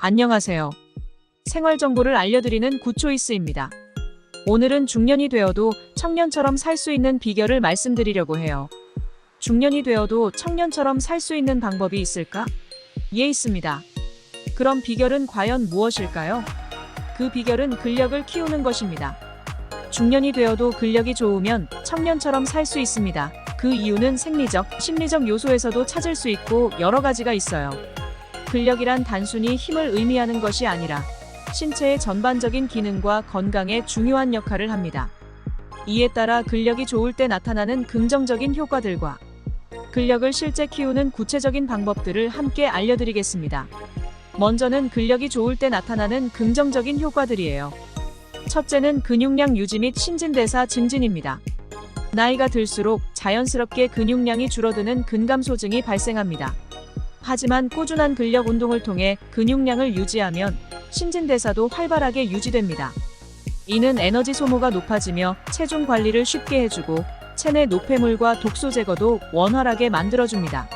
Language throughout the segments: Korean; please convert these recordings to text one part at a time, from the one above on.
안녕하세요. 생활 정보를 알려드리는 굿초이스입니다. 오늘은 중년이 되어도 청년처럼 살 수 있는 비결을 말씀드리려고 해요. 중년이 되어도 청년처럼 살 수 있는 방법이 있을까? 예, 있습니다. 그럼 비결은 과연 무엇일까요? 그 비결은 근력을 키우는 것입니다. 중년이 되어도 근력이 좋으면 청년처럼 살 수 있습니다. 그 이유는 생리적, 심리적 요소에서도 찾을 수 있고 여러 가지가 있어요. 근력이란 단순히 힘을 의미하는 것이 아니라 신체의 전반적인 기능과 건강에 중요한 역할을 합니다. 이에 따라 근력이 좋을 때 나타나는 긍정적인 효과들과 근력을 실제 키우는 구체적인 방법들을 함께 알려드리겠습니다. 먼저는 근력이 좋을 때 나타나는 긍정적인 효과들이에요. 첫째는 근육량 유지 및 신진대사 증진입니다. 나이가 들수록 자연스럽게 근육량이 줄어드는 근감소증이 발생합니다. 하지만 꾸준한 근력 운동을 통해 근육량을 유지하면 신진대사도 활발하게 유지됩니다. 이는 에너지 소모가 높아지며 체중 관리를 쉽게 해주고 체내 노폐물과 독소 제거도 원활하게 만들어줍니다.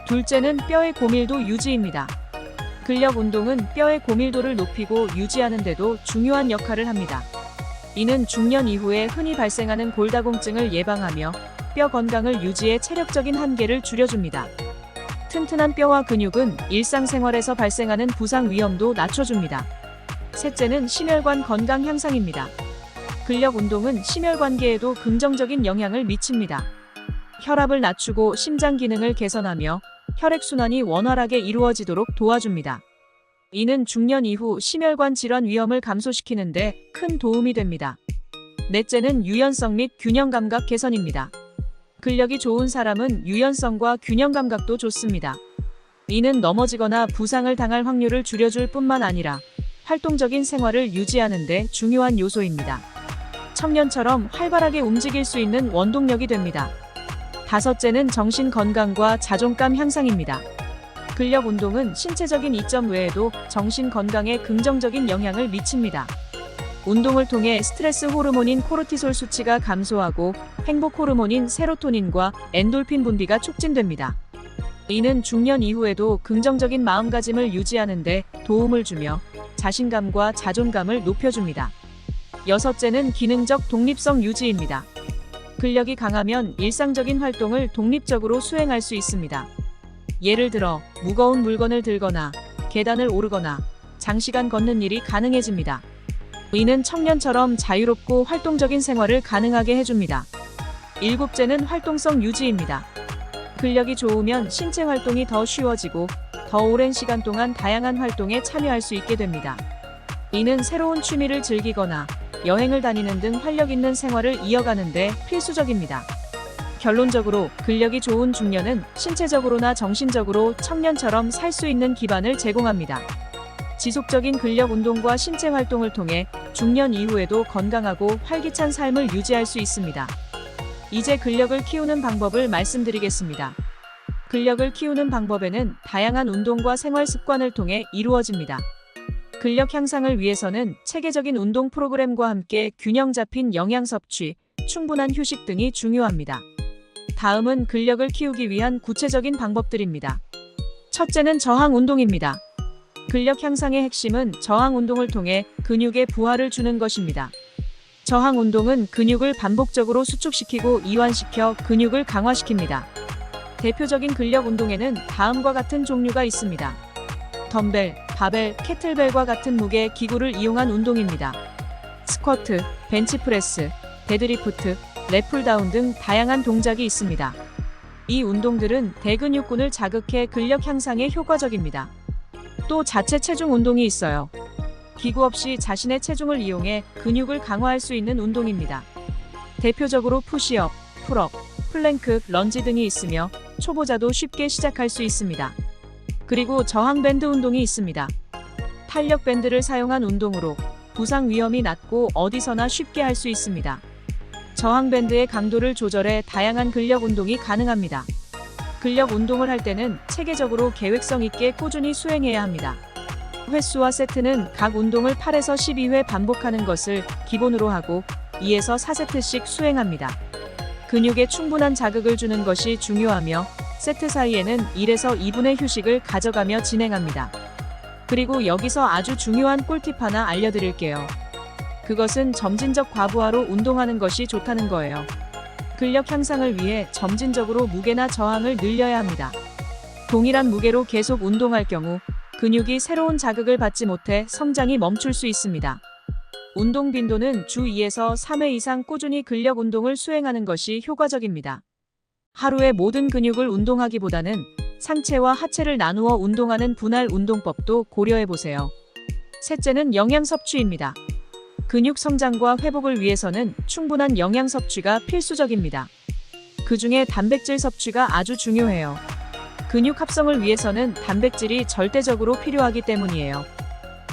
둘째는 뼈의 고밀도 유지입니다. 근력 운동은 뼈의 고밀도를 높이고 유지하는 데도 중요한 역할을 합니다. 이는 중년 이후에 흔히 발생하는 골다공증을 예방하며 뼈 건강을 유지해 체력적인 한계를 줄여줍니다. 튼튼한 뼈와 근육은 일상생활에서 발생하는 부상 위험도 낮춰줍니다. 셋째는 심혈관 건강 향상입니다. 근력 운동은 심혈관계에도 긍정적인 영향을 미칩니다. 혈압을 낮추고 심장 기능을 개선하며 혈액순환이 원활하게 이루어지도록 도와줍니다. 이는 중년 이후 심혈관 질환 위험을 감소시키는 데 큰 도움이 됩니다. 넷째는 유연성 및 균형 감각 개선입니다. 근력이 좋은 사람은 유연성과 균형 감각도 좋습니다. 이는 넘어지거나 부상을 당할 확률을 줄여줄 뿐만 아니라 활동적인 생활을 유지하는 데 중요한 요소입니다. 청년처럼 활발하게 움직일 수 있는 원동력이 됩니다. 다섯째는 정신 건강과 자존감 향상입니다. 근력 운동은 신체적인 이점 외에도 정신 건강에 긍정적인 영향을 미칩니다. 운동을 통해 스트레스 호르몬인 코르티솔 수치가 감소하고 행복 호르몬인 세로토닌과 엔돌핀 분비가 촉진됩니다. 이는 중년 이후에도 긍정적인 마음가짐을 유지하는 데 도움을 주며 자신감과 자존감을 높여줍니다. 여섯째는 기능적 독립성 유지입니다. 근력이 강하면 일상적인 활동을 독립적으로 수행할 수 있습니다. 예를 들어 무거운 물건을 들거나 계단을 오르거나 장시간 걷는 일이 가능해집니다. 이는 청년처럼 자유롭고 활동적인 생활을 가능하게 해줍니다. 일곱째는 활동성 유지입니다. 근력이 좋으면 신체 활동이 더 쉬워지고 더 오랜 시간 동안 다양한 활동에 참여할 수 있게 됩니다. 이는 새로운 취미를 즐기거나 여행을 다니는 등 활력 있는 생활을 이어가는 데 필수적입니다. 결론적으로 근력이 좋은 중년은 신체적으로나 정신적으로 청년처럼 살 수 있는 기반을 제공합니다. 지속적인 근력 운동과 신체 활동을 통해 중년 이후에도 건강하고 활기찬 삶을 유지할 수 있습니다. 이제 근력을 키우는 방법을 말씀드리겠습니다. 근력을 키우는 방법에는 다양한 운동과 생활 습관을 통해 이루어집니다. 근력 향상을 위해서는 체계적인 운동 프로그램과 함께 균형 잡힌 영양 섭취, 충분한 휴식 등이 중요합니다. 다음은 근력을 키우기 위한 구체적인 방법들입니다. 첫째는 저항 운동입니다. 근력 향상의 핵심은 저항 운동을 통해 근육에 부하를 주는 것입니다. 저항 운동은 근육을 반복적으로 수축시키고 이완시켜 근육을 강화시킵니다. 대표적인 근력 운동에는 다음과 같은 종류가 있습니다. 덤벨, 바벨, 케틀벨과 같은 무게 기구를 이용한 운동입니다. 스쿼트, 벤치프레스, 데드리프트, 랩풀다운 등 다양한 동작이 있습니다. 이 운동들은 대근육군을 자극해 근력 향상에 효과적입니다. 또 자체 체중 운동이 있어요. 기구 없이 자신의 체중을 이용해 근육을 강화할 수 있는 운동입니다. 대표적으로 푸시업, 풀업, 플랭크, 런지 등이 있으며 초보자도 쉽게 시작할 수 있습니다. 그리고 저항 밴드 운동이 있습니다. 탄력 밴드를 사용한 운동으로 부상 위험이 낮고 어디서나 쉽게 할 수 있습니다. 저항 밴드의 강도를 조절해 다양한 근력 운동이 가능합니다. 근력 운동을 할 때는 체계적으로 계획성 있게 꾸준히 수행해야 합니다. 횟수와 세트는 각 운동을 8에서 12회 반복하는 것을 기본으로 하고 2에서 4세트씩 수행합니다. 근육에 충분한 자극을 주는 것이 중요하며 세트 사이에는 1에서 2분의 휴식을 가져가며 진행합니다. 그리고 여기서 아주 중요한 꿀팁 하나 알려드릴게요. 그것은 점진적 과부하로 운동하는 것이 좋다는 거예요. 근력 향상을 위해 점진적으로 무게나 저항을 늘려야 합니다. 동일한 무게로 계속 운동할 경우 근육이 새로운 자극을 받지 못해 성장이 멈출 수 있습니다. 운동 빈도는 주 2에서 3회 이상 꾸준히 근력 운동을 수행하는 것이 효과적입니다. 하루에 모든 근육을 운동하기보다는 상체와 하체를 나누어 운동하는 분할 운동법도 고려해보세요. 셋째는 영양 섭취입니다. 근육 성장과 회복을 위해서는 충분한 영양 섭취가 필수적입니다. 그 중에 단백질 섭취가 아주 중요해요. 근육 합성을 위해서는 단백질이 절대적으로 필요하기 때문이에요.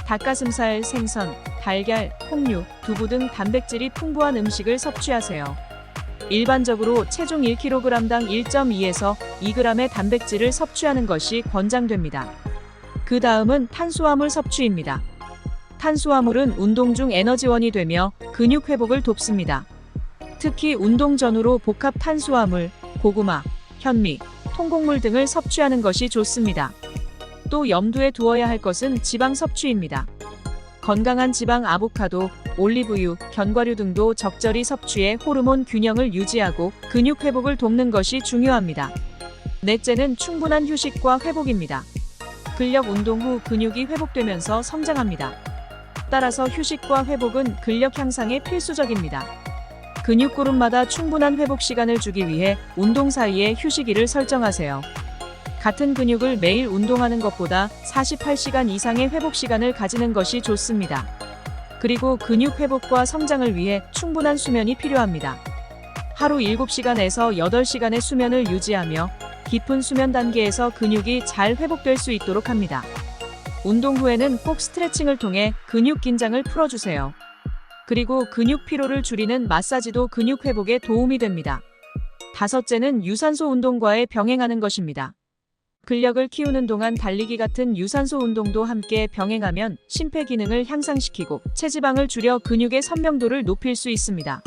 닭가슴살, 생선, 달걀, 콩류, 두부 등 단백질이 풍부한 음식을 섭취하세요. 일반적으로 체중 1kg당 1.2에서 2g의 단백질을 섭취하는 것이 권장됩니다. 그 다음은 탄수화물 섭취입니다. 탄수화물은 운동 중 에너지원이 되며 근육 회복을 돕습니다. 특히 운동 전후로 복합 탄수화물, 고구마, 현미, 통곡물 등을 섭취하는 것이 좋습니다. 또 염두에 두어야 할 것은 지방 섭취입니다. 건강한 지방 아보카도, 올리브유, 견과류 등도 적절히 섭취해 호르몬 균형을 유지하고 근육 회복을 돕는 것이 중요합니다. 넷째는 충분한 휴식과 회복입니다. 근력 운동 후 근육이 회복되면서 성장합니다. 따라서 휴식과 회복은 근력 향상에 필수적입니다. 근육그룹마다 충분한 회복 시간을 주기 위해 운동 사이에 휴식일을 설정하세요. 같은 근육을 매일 운동하는 것보다 48시간 이상의 회복 시간을 가지는 것이 좋습니다. 그리고 근육 회복과 성장을 위해 충분한 수면이 필요합니다. 하루 7시간에서 8시간의 수면을 유지하며 깊은 수면 단계에서 근육이 잘 회복될 수 있도록 합니다. 운동 후에는 꼭 스트레칭을 통해 근육 긴장을 풀어주세요. 그리고 근육 피로를 줄이는 마사지도 근육 회복에 도움이 됩니다. 다섯째는 유산소 운동과의 병행하는 것입니다. 근력을 키우는 동안 달리기 같은 유산소 운동도 함께 병행하면 심폐기능을 향상시키고 체지방을 줄여 근육의 선명도를 높일 수 있습니다.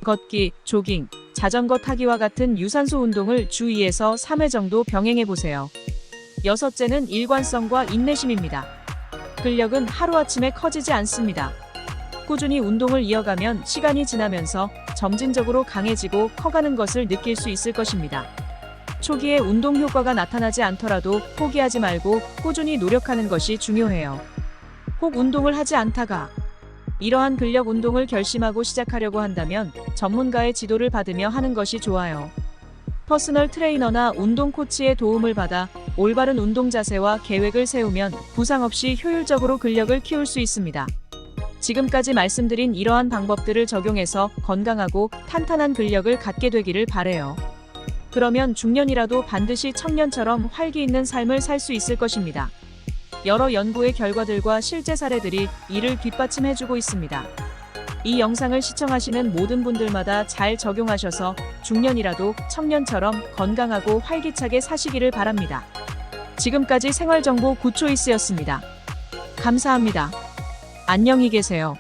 걷기, 조깅, 자전거 타기와 같은 유산소 운동을 주 2에서 3회 정도 병행해보세요. 여섯째는 일관성과 인내심입니다. 근력은 하루아침에 커지지 않습니다. 꾸준히 운동을 이어가면 시간이 지나면서 점진적으로 강해지고 커가는 것을 느낄 수 있을 것입니다. 초기에 운동 효과가 나타나지 않더라도 포기하지 말고 꾸준히 노력하는 것이 중요해요. 혹 운동을 하지 않다가 이러한 근력 운동을 결심하고 시작하려고 한다면 전문가의 지도를 받으며 하는 것이 좋아요. 퍼스널 트레이너나 운동 코치의 도움을 받아 올바른 운동 자세와 계획을 세우면 부상 없이 효율적으로 근력을 키울 수 있습니다. 지금까지 말씀드린 이러한 방법들을 적용해서 건강하고 탄탄한 근력을 갖게 되기를 바라요. 그러면 중년이라도 반드시 청년처럼 활기 있는 삶을 살 수 있을 것입니다. 여러 연구의 결과들과 실제 사례들이 이를 뒷받침해주고 있습니다. 이 영상을 시청하시는 모든 분들마다 잘 적용하셔서 중년이라도 청년처럼 건강하고 활기차게 사시기를 바랍니다. 지금까지 생활정보 굿초이스였습니다. 감사합니다. 안녕히 계세요.